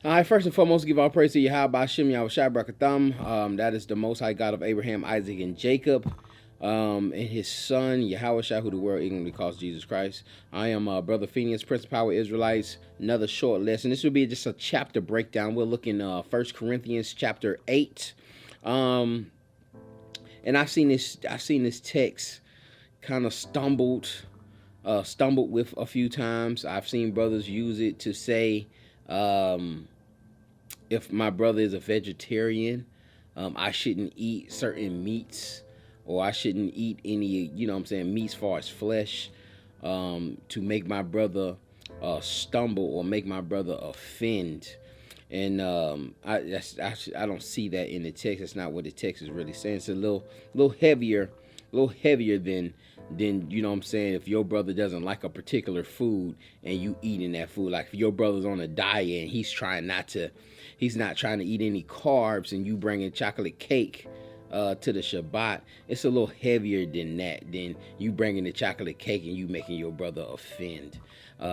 All right, first and foremost, give all praise to Yahweh Bashem Yahushai Barakatham. That is the Most High God of Abraham, Isaac, and Jacob, and his son Yahushua, who the world ignorantly calls Jesus Christ. I am Brother Phineas, Prince of Power Israelites. Another short lesson. This will be just a chapter breakdown. We'll look in 1 Corinthians chapter 8. And I've seen this text kind of stumbled with a few times. I've seen brothers use it to say, if my brother is a vegetarian, I shouldn't eat certain meats, or I shouldn't eat any, meats as far as flesh, to make my brother stumble or make my brother offend. And I don't see that in the text. That's not what the text is really saying. It's a little heavier, than if your brother doesn't like a particular food and you eating that food. Like if your brother's on a diet and he's not trying to eat any carbs, and you bringing chocolate cake to the Shabbat, it's a little heavier than that, than you bringing the chocolate cake and you making your brother offend.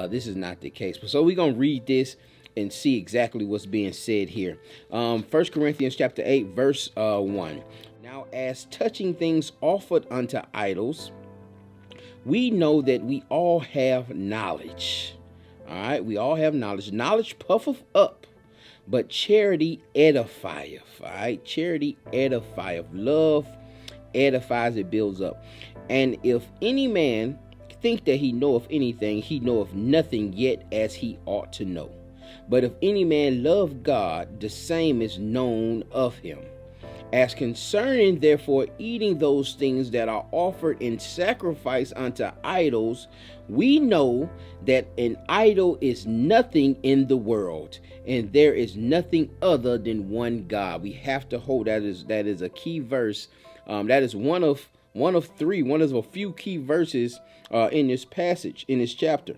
This is not the case. So we're going to read this and see exactly what's being said here. 1 Corinthians chapter 8, verse 1. Now, as touching things offered unto idols, we know that we all have knowledge. All right, we all have knowledge. Knowledge puffeth up, but charity edifieth. All right, charity edifieth. Love edifies, it builds up. And if any man think that he knoweth anything, he knoweth nothing yet as he ought to know. But if any man love God, the same is known of him. As concerning therefore eating those things that are offered in sacrifice unto idols, we know that an idol is nothing in the world, and there is nothing other than one God. We have to hold that is a key verse. That is one of a few key verses in this passage, in this chapter.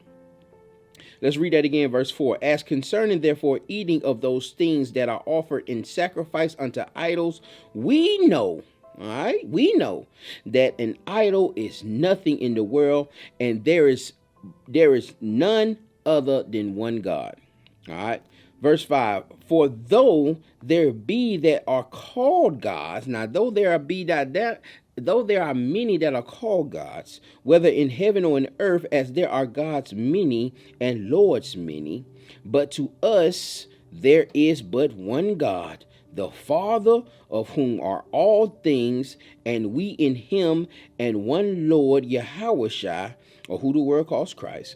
Let's read that again, verse 4. As concerning therefore eating of those things that are offered in sacrifice unto idols, we know, all right, we know that an idol is nothing in the world, and there is none other than one God. All right. Verse 5, for though there be that are called gods, now though there are many that are called gods, whether in heaven or in earth, as there are gods many and lords many, but to us there is but one God, the Father, of whom are all things, and we in him, and one Lord, Yahushua, or who the world calls Christ,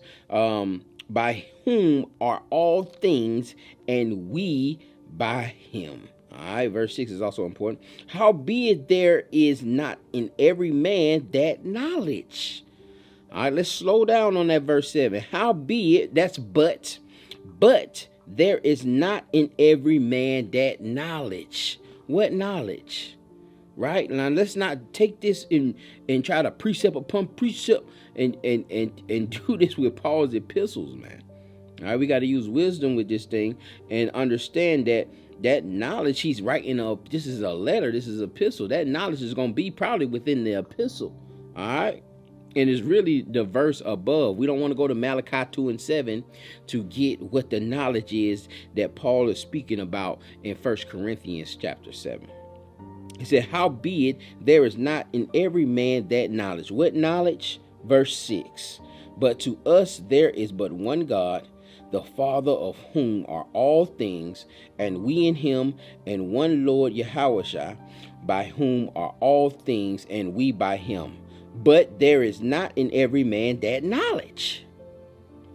by whom are all things, and we by him. All right, verse 6 is also important. Howbeit there is not in every man that knowledge. All right, let's slow down on that verse 7. Howbeit, that's but there is not in every man that knowledge. What knowledge? Right? Now let's not take this and try to precept upon precept and do this with Paul's epistles, man. All right, we got to use wisdom with this thing and understand that knowledge he's writing up. This is a letter. This is an epistle. That knowledge is going to be probably within the epistle. All right. And it's really the verse above. We don't want to go to Malachi 2 and 7 to get what the knowledge is that Paul is speaking about in 1 Corinthians chapter 7. He said, howbeit there is not in every man that knowledge. What knowledge? Verse 6. But to us there is but one God, the Father, of whom are all things, and we in him, and one Lord, Yahushua, by whom are all things, and we by him. But there is not in every man that knowledge.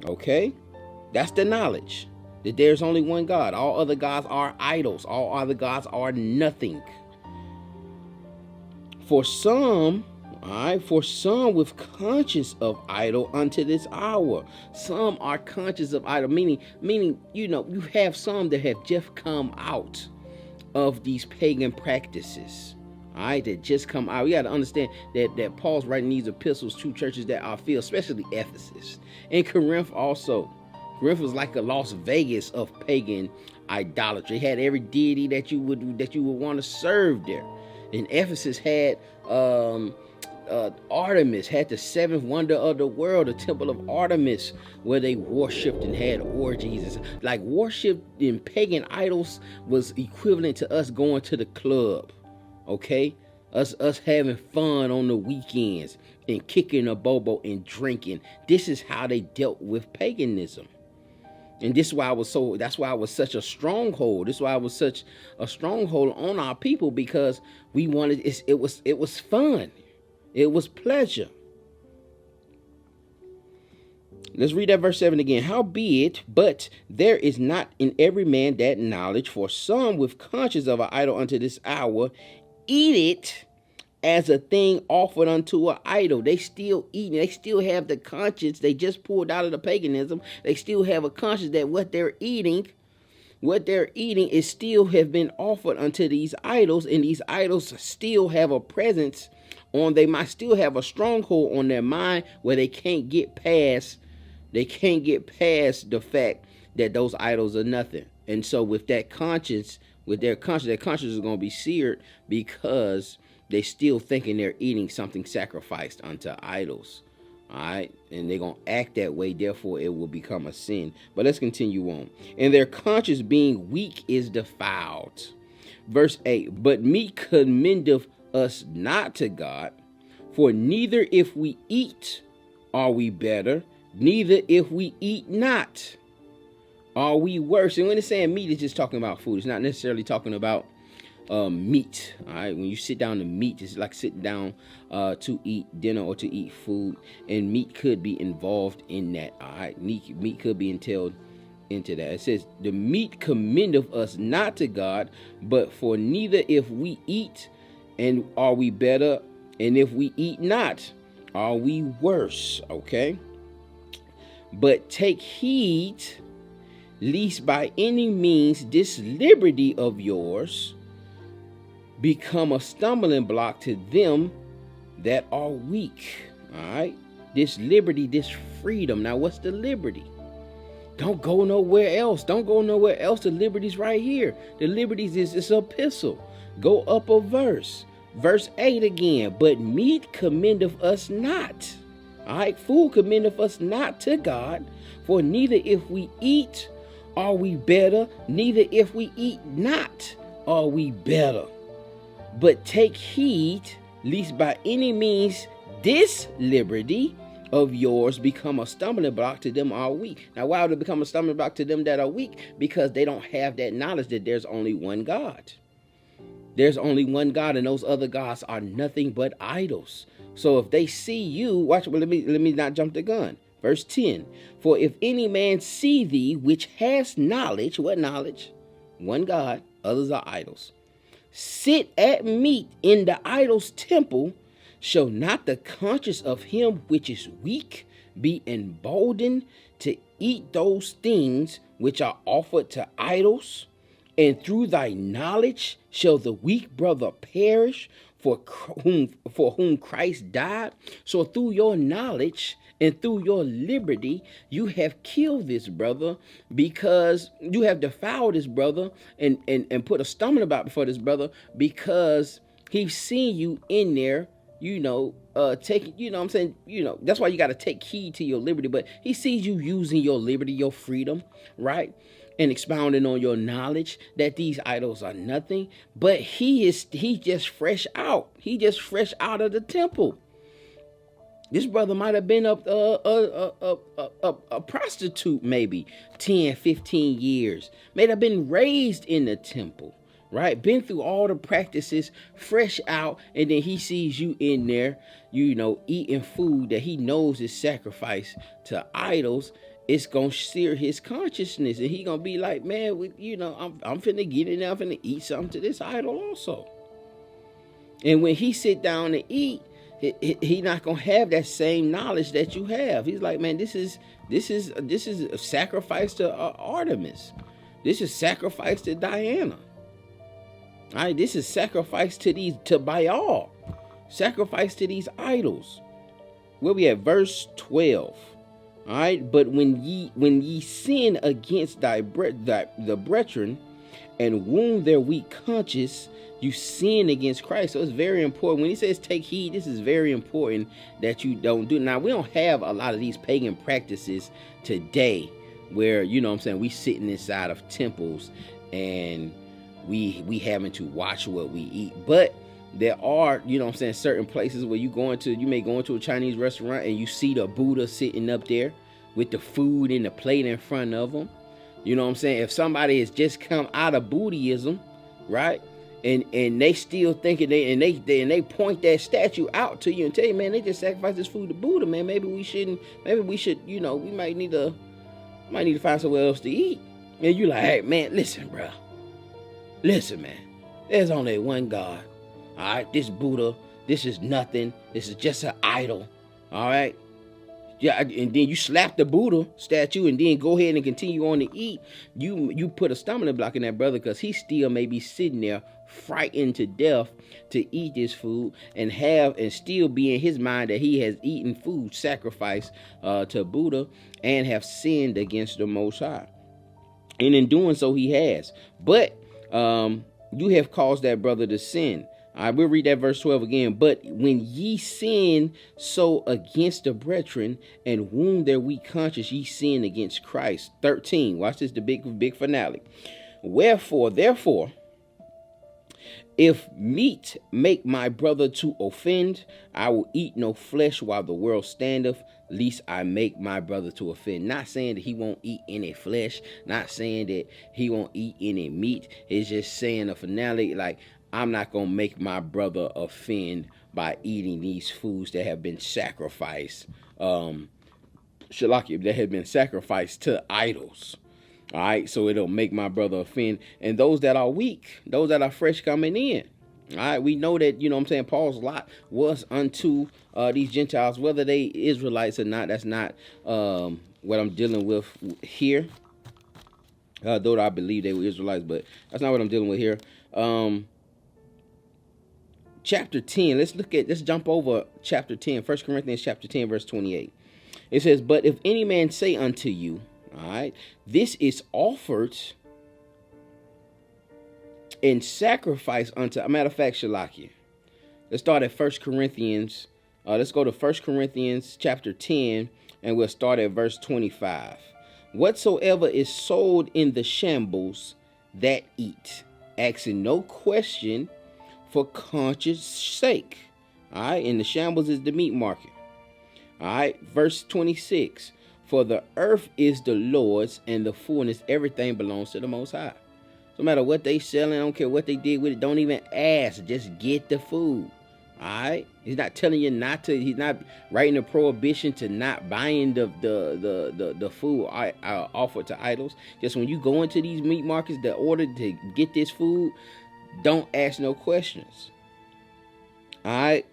Okay? That's the knowledge. That there's only one God. All other gods are idols. All other gods are nothing. For some with conscience of idol unto this hour. Some are conscious of idol, meaning, you have some that have just come out of these pagan practices. All right, that just come out. You got to understand that Paul's writing these epistles to churches that are filled, especially Ephesus and Corinth also. Corinth was like a Las Vegas of pagan idolatry. It had every deity that you would want to serve there. And Ephesus had Artemis had the seventh wonder of the world, the temple of Artemis, where they worshipped and had orgies. Like worship in pagan idols was equivalent to us going to the club, okay? Us having fun on the weekends and kicking a bobo and drinking. This is how they dealt with paganism. And this is why that's why it was such a stronghold. This is why it was such a stronghold on our people, because we wanted, it was fun. It was pleasure. Let's read that verse 7 again. Howbeit, but there is not in every man that knowledge, for some with conscience of an idol unto this hour eat it as a thing offered unto an idol. They still eating. They still have the conscience. They just pulled out of the paganism. They still have a conscience that what they're eating is still have been offered unto these idols, and these idols still have a presence on. They might still have a stronghold on their mind where they can't get past. They can't get past the fact that those idols are nothing. And so with that conscience, their conscience is going to be seared, because they still thinking they're eating something sacrificed unto idols. All right. And they're going to act that way. Therefore, it will become a sin. But let's continue on. And their conscience being weak is defiled. Verse 8. But meat commendeth us not to God, for neither if we eat are we better, neither if we eat not are we worse. And when it's saying meat, it's just talking about food. It's not necessarily talking about meat. All right, when you sit down to meat, it's like sitting down to eat dinner or to eat food, and meat could be involved in that. All right, meat could be entailed into that. It says, the meat commendeth us not to God, but for neither if we eat and are we better, and if we eat not are we worse. Okay, but take heed lest by any means this liberty of yours become a stumbling block to them that are weak. All right, this liberty, this freedom. Now, what's the liberty? Don't go nowhere else. Don't go nowhere else. The liberty's right here. The liberties is this epistle. Go up a verse. Verse 8 again. But meat commendeth us not. All right, food commendeth us not to God, for neither if we eat are we better, neither if we eat not are we better. But take heed lest by any means this liberty of yours become a stumbling block to them are weak. Now, why would it become a stumbling block to them that are weak? Because they don't have that knowledge that there's only one God. There's only one God, and those other gods are nothing but idols. So if they see you, watch. Well, let me not jump the gun. Verse 10. For if any man see thee, which has knowledge, what knowledge? One God, others are idols. Sit at meat in the idol's temple, shall not the conscience of him which is weak be emboldened to eat those things which are offered to idols? And through thy knowledge shall the weak brother perish for whom Christ died? So through your knowledge and through your liberty, you have killed this brother, because you have defiled this brother and put a stumbling block before this brother, because he's seen you in there, taking, what I'm saying, that's why you got to take heed to your liberty. But he sees you using your liberty, your freedom, right? And expounding on your knowledge that these idols are nothing. But he just fresh out. He just fresh out of the temple. This brother might have been a prostitute, maybe 10, 15 years. May have been raised in the temple, right? Been through all the practices, fresh out, and then he sees you in there, eating food that he knows is sacrificed to idols. It's gonna sear his consciousness, and he gonna be like, man, I'm finna get in there, I'm finna eat something to this idol also. And when he sit down to eat, he not gonna have that same knowledge that you have. He's like, man, this is a sacrifice to Artemis. This is sacrifice to Diana. All right, this is sacrifice to Baal. Sacrifice to these idols. Where we at? Verse 12. All right, but when ye sin against the brethren, and wound their weak conscience, you sin against Christ. So it's very important. When he says take heed, this is very important that you don't do. Now, we don't have a lot of these pagan practices today where, you know what I'm saying, we sitting inside of temples and we having to watch what we eat. But there are, you know what I'm saying, certain places where you may go into a Chinese restaurant and you see the Buddha sitting up there with the food in the plate in front of them. You know what I'm saying? If somebody has just come out of Buddhism, right? And they still thinking they point that statue out to you and tell you, man, they just sacrificed this food to Buddha, man. Maybe we should, you know, we might need to find somewhere else to eat. And you like, hey man, listen, bro. Listen, man. There's only one God. All right, this Buddha, this is nothing. This is just an idol. All right. Yeah, and then you slap the Buddha statue and then go ahead and continue on to eat. You put a stumbling block in that brother, because he still may be sitting there frightened to death to eat this food and still be in his mind that he has eaten food sacrificed to Buddha and have sinned against the Most High. And in doing so, he has. But you have caused that brother to sin. I will read that verse 12 again. But when ye sin so against the brethren and wound their weak conscience, ye sin against Christ. 13. Watch this, the big finale. Wherefore, therefore, if meat make my brother to offend, I will eat no flesh while the world standeth, lest I make my brother to offend. Not saying that he won't eat any flesh, not saying that he won't eat any meat. It's just saying a finale, like, I'm not going to make my brother offend by eating these foods that have been sacrificed, that have been sacrificed to idols. All right, so it'll make my brother offend. And those that are weak, those that are fresh coming in. All right, we know that, you know what I'm saying, Paul's lot was unto these Gentiles, whether they Israelites or not. That's not what I'm dealing with here. Though I believe they were Israelites, but that's not what I'm dealing with here. Chapter 10, let's jump over chapter 10, 1 Corinthians chapter 10, verse 28. It says, but if any man say unto you, all right, this is offered in sacrifice unto, a matter of fact, Shalakia. Let's start at 1 Corinthians. Let's go to 1 Corinthians chapter 10, and we'll start at verse 25. Whatsoever is sold in the shambles, that eat, asking no question, for conscience sake. All right, and the shambles is the meat market. All right, verse 26. For the earth is the Lord's and the fullness, everything belongs to the Most High. No matter what they selling, I don't care what they did with it, don't even ask, just get the food. All right, he's not telling you not to. He's not writing a prohibition to not buying the food offered to idols. Just when you go into these meat markets, the order to get this food, don't ask no questions. All right.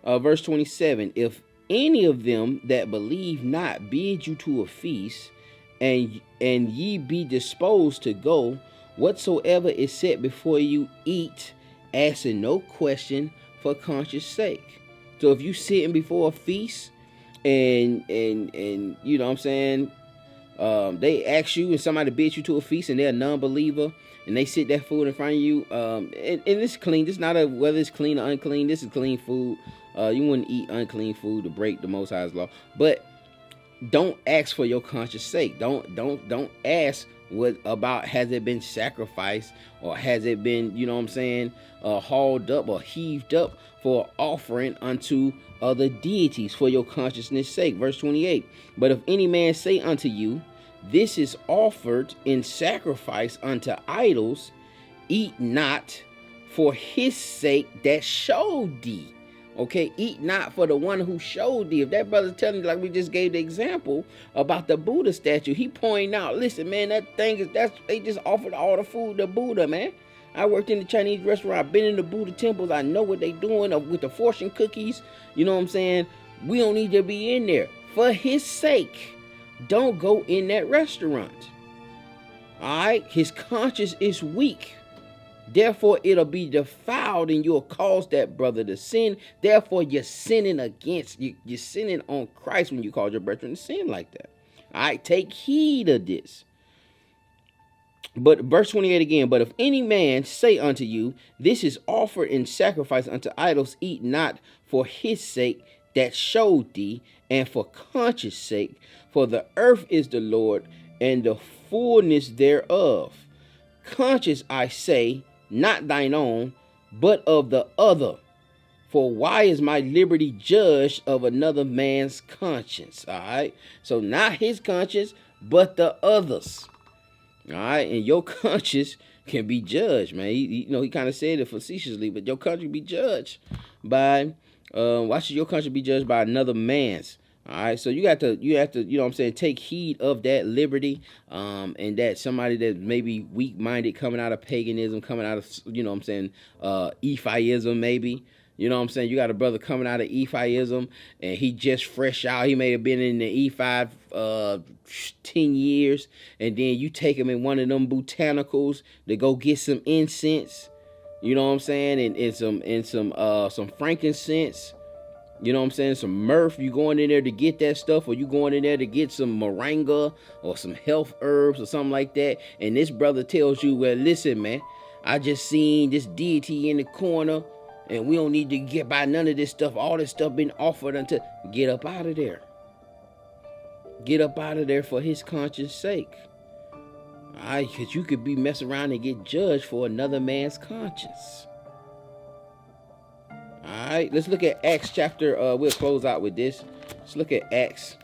Verse 27. If any of them that believe not bid you to a feast, and ye be disposed to go, whatsoever is set before you, eat, asking no question, for conscience sake. So if you sitting before a feast and you know what I'm saying, they ask you and somebody bids you to a feast and they're a non-believer and they sit that food in front of you, and it's clean. This is not whether it's clean or unclean. This is clean food. You wouldn't eat unclean food to break the Most High's law. But don't ask for your conscience sake. Don't ask what about, has it been sacrificed, or has it been, you know what I'm saying, hauled up or heaved up for offering unto other deities for your consciousness sake. Verse 28. But if any man say unto you, this is offered in sacrifice unto idols, eat not for his sake that showed thee. Okay, eat not for the one who showed thee. If that brother's telling you, like we just gave the example about the Buddha statue, he pointing out, listen, man, that thing is, they just offered all the food to Buddha, man. I worked in the Chinese restaurant. I've been in the Buddha temples. I know what they doing with the fortune cookies. You know what I'm saying? We don't need to be in there. For his sake, don't go in that restaurant. All right? His conscience is weak. Therefore, it'll be defiled and you'll cause that brother to sin. Therefore, you're sinning you're sinning on Christ when you cause your brethren to sin like that. All right, take heed of this. But verse 28 again, but if any man say unto you, this is offered in sacrifice unto idols, eat not for his sake that showed thee, and for conscience sake, for the earth is the Lord, and the fullness thereof. Conscience, I say, not thine own, but of the other. For why is my liberty judged of another man's conscience? All right. So not his conscience, but the others. All right. And your conscience can be judged, man. He kind of said it facetiously, but your conscience be judged by, why should your conscience be judged by another man's? All right, so you have to, take heed of that liberty, and that somebody that maybe weak-minded, coming out of paganism, coming out of, Ephiism, maybe. You got a brother coming out of Ephiism, and he just fresh out. He may have been in the Ephi 10 years, and then you take him in one of them botanicals to go get some incense. And some frankincense. Some myrrh. You going in there to get that stuff, or you going in there to get some moringa or some health herbs or something like that. And this brother tells you, well, listen, man, I just seen this deity in the corner, and we don't need to get by none of this stuff. All this stuff been offered unto. Get up out of there. Get up out of there for his conscience sake. All right, because you could be messing around and get judged for another man's conscience. All right, let's look at Acts chapter, we'll close out with this. Let's look at Acts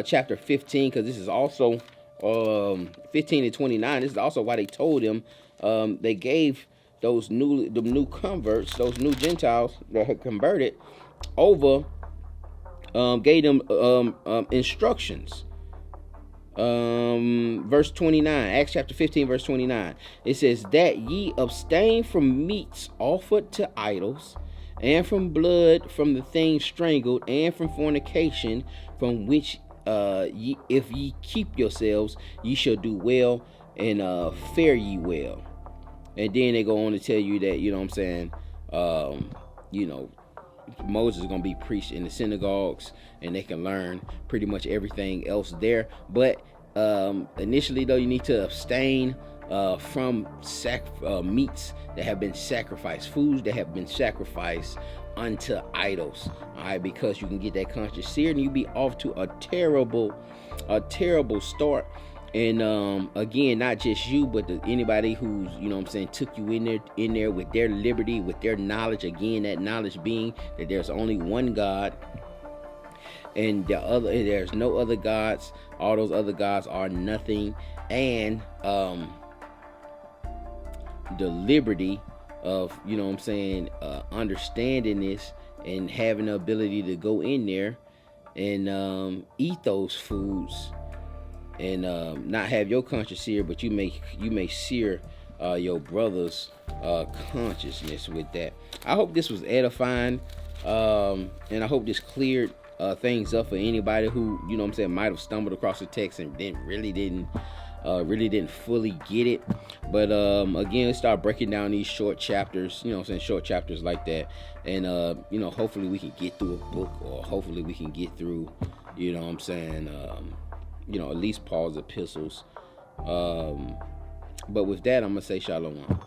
chapter 15, because this is also 15 and 29. This is also why they told him, they gave the new converts, those new Gentiles that had converted over, gave them instructions. Verse 29, Acts chapter 15, verse 29. It says, that ye abstain from meats offered to idols, and from blood, from the things strangled, and from fornication, from which if ye keep yourselves, ye shall do well, and fare ye well. And then they go on to tell you that, Moses is going to be preached in the synagogues, and they can learn pretty much everything else there. But initially, though, you need to abstain from meats that have been sacrificed, foods that have been sacrificed unto idols. All right, because you can get that conscience seared, and you be off to a terrible start. And again, not just you, but anybody who's took you in there with their liberty, with their knowledge. Again, that knowledge being that there's only one God, and there's no other gods. All those other gods are nothing. And the liberty of understanding this and having the ability to go in there and eat those foods, and not have your conscience seared, but you may sear your brother's consciousness with that. I hope this was edifying, and I hope this cleared things up for anybody who might have stumbled across the text and really didn't fully get it. But again, let's start breaking down these short chapters, short chapters like that, and hopefully we can get through a book, or hopefully we can get through at least Paul's epistles. But with that, I'm gonna say shalom.